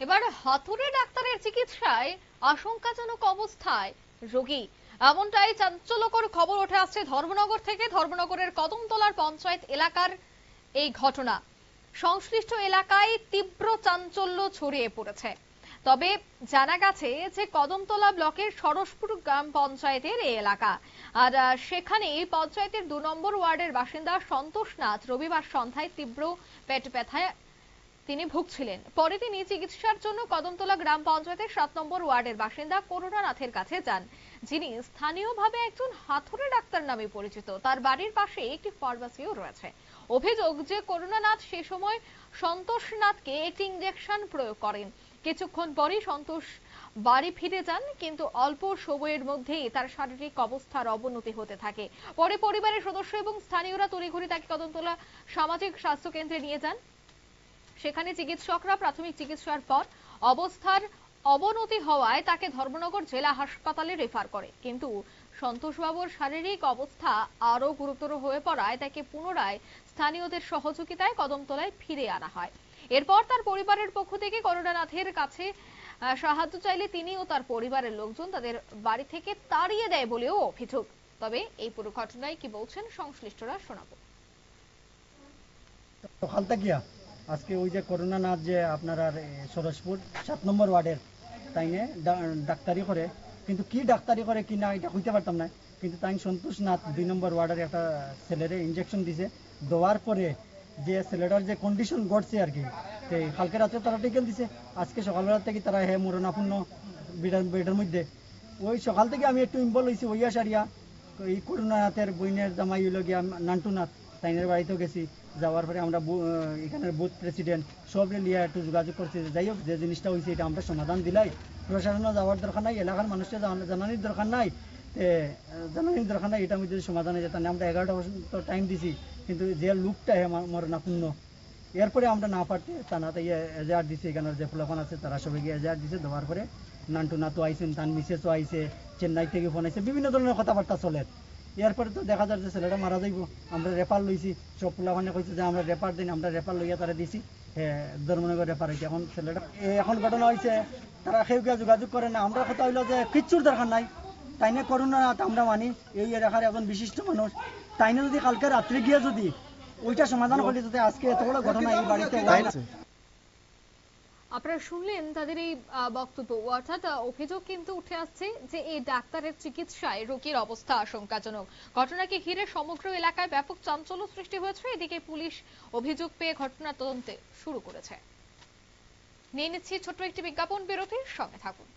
এবার হাতুড়ে ডাক্তারের চিকিৎসায় আশঙ্কাজনক অবস্থায় রোগী, এমনটাই চাঞ্চল্যকর খবর উঠে আসছে ধর্মনগর থেকে। ধর্মনগরের কদমতলার পঞ্চায়েত এলাকার এই ঘটনা সংশ্লিষ্ট এলাকায় তীব্র চাঞ্চল্য ছড়িয়ে পড়েছে। তবে জানা গেছে যে কদমতলা ব্লকের সরসপুর গ্রাম পঞ্চায়েতের এই এলাকা, আর সেখানে পঞ্চায়েতের 2 নম্বর ওয়ার্ডের বাসিন্দা সন্তোষ নাথ রবিবার সন্ধ্যায় তীব্র পেট ব্যথায় তিনি ভুগছিলেন। পরে তিনি চিকিৎসার জন্য কদমতলা গ্রাম পঞ্চায়েতের 7 নম্বর ওয়ার্ডের বাসিন্দা করুণানাথের কাছে যান, যিনি স্থানীয়ভাবে একজন হাতুড়ে ডাক্তার নামে পরিচিত। তার বাড়ির পাশে একটি ফার্মেসিও রয়েছে। অভিযোগ যে করুণানাথ সে সময় সন্তোষ নাথকে একটি ইঞ্জেকশন প্রয়োগ করেন। কিছুক্ষণ পরই সন্তোষ বাড়ি ফিরে যান, কিন্তু অল্প সময়ের মধ্যেই তার শারীরিক অবস্থার অবনতি হতে থাকে। পরে পরিবারের সদস্য এবং স্থানীয়রা তড়িঘড়ি তাকে কদমতলা সামাজিক স্বাস্থ্য কেন্দ্রে নিয়ে যান। সেখানে চিকিৎসকরা প্রাথমিক চিকিৎসার পর অবস্থার অবনতি হওয়ায় তাকে ধর্মনগর জেলা হাসপাতালে রেফার করে, কিন্তু সন্তোষবাবুর শারীরিক অবস্থা আরো গুরুতর হয়ে পড়ায় তাকে পুনরায় স্থানীয়দের সহযোগিতায় কদমতলায় ফিরে আনা হয়। এরপর তার পরিবারের পক্ষ থেকে করুণানাথের কাছে সাহায্য চাইলে তিনি ও তার পরিবারের লোকজন তাদের বাড়ি থেকে তাড়িয়ে দেয় বলেও অভিযোগ। তবে এই পুরো ঘটনায় কি বলছেন সংশ্লিষ্টরা শোনাবো। আজকে ওই যে করুণানাথ যে আপনার সরসপুর 7 নম্বর ওয়ার্ডের তাই ডাক্তারি করে, কিন্তু কি ডাক্তারি করে কি না এটা হইতে পারতাম না, কিন্তু তাই সন্তোষ নাথ 2 নম্বর ওয়ার্ডের একটা ছেলেরে ইঞ্জেকশন দিছে। দেওয়ার পরে যে ছেলেটার যে কন্ডিশন ঘটছে আর কি, কালকে রাত্রে তারা টিকেল দিছে, আজকে সকালবেলা থেকে তারা মরণাপন্ন বেডের মধ্যে। ওই সকাল থেকে আমি একটু ইম্বল হয়েছি ওইয়া সারিয়া এই করুণানাথের বইনের জামাই হইল গিয়া নান্টুনাথ তাইনের বাড়িতেও গেছি। যাওয়ার পরে আমরা এখানের বুথ প্রেসিডেন্ট সব লিয়া একটু যোগাযোগ করছি, যাই হোক যে জিনিসটা হয়েছে এটা আমরা সমাধান দিলাই। প্রশাসনও যাওয়ার দরকার নাই, এলাকার মানুষকে জানানির দরকার নাই, এটার মধ্যে সমাধান হয়ে যেত না। আমরা 11টা পর্যন্ত টাইম দিছি, কিন্তু যে লোকটা মরণাপন্ন। এরপরে আমরা না পারতে তানাতে এজাহার দিছে, এখানের যে ফলাফল আছে তারা সবাই গিয়ে এজাহার দিছে। দেওয়ার পরে নান্টুনাথও আইসেন, তার মিসেসও আইসে, চেন্নাই থেকে ফোন আইসে, বিভিন্ন ধরনের কথাবার্তা চলে। এরপরে তো দেখা যায় যে ছেলেটা মারা যাইব, আমরা রেফার লইছি। সব পোলাপানে কইছে যে আমরা রেফার দিন, আমরা রেফার লইয়া তারা দিছি। ধর্মনগর রেফার হয়েছে। এখন ছেলেটা এখন ঘটনা হয়েছে তারা কেউ কেউ যোগাযোগ করে না। আমরা কথা হইলো যে কিচ্ছুর দরকার নাই, তাইনে করুন না, আমরা মানি এই এলাকার এখন বিশিষ্ট মানুষ। তাইনে যদি কালকে রাত্রে গিয়ে যদি ওইটা সমাধান করলে, যদি আজকে এত বড় ঘটনা এই বাড়িতে। আপনারা শুনলেন তাদের এই বক্তব্য। অর্থাৎ অভিযোগ কিন্তু উঠে আসছে যে এই ডাক্তারের চিকিৎসায় রোগীর অবস্থা আশঙ্কাজনক। ঘটনাকে ঘিরে সমগ্র এলাকায় ব্যাপক চাঞ্চল্য সৃষ্টি হয়েছে। এদিকে পুলিশ অভিযোগ পেয়ে ঘটনা তদন্তে শুরু করেছে। নিয়ে নিচ্ছি ছোট্ট একটি বিজ্ঞাপন বিরতির, সঙ্গে থাকুন।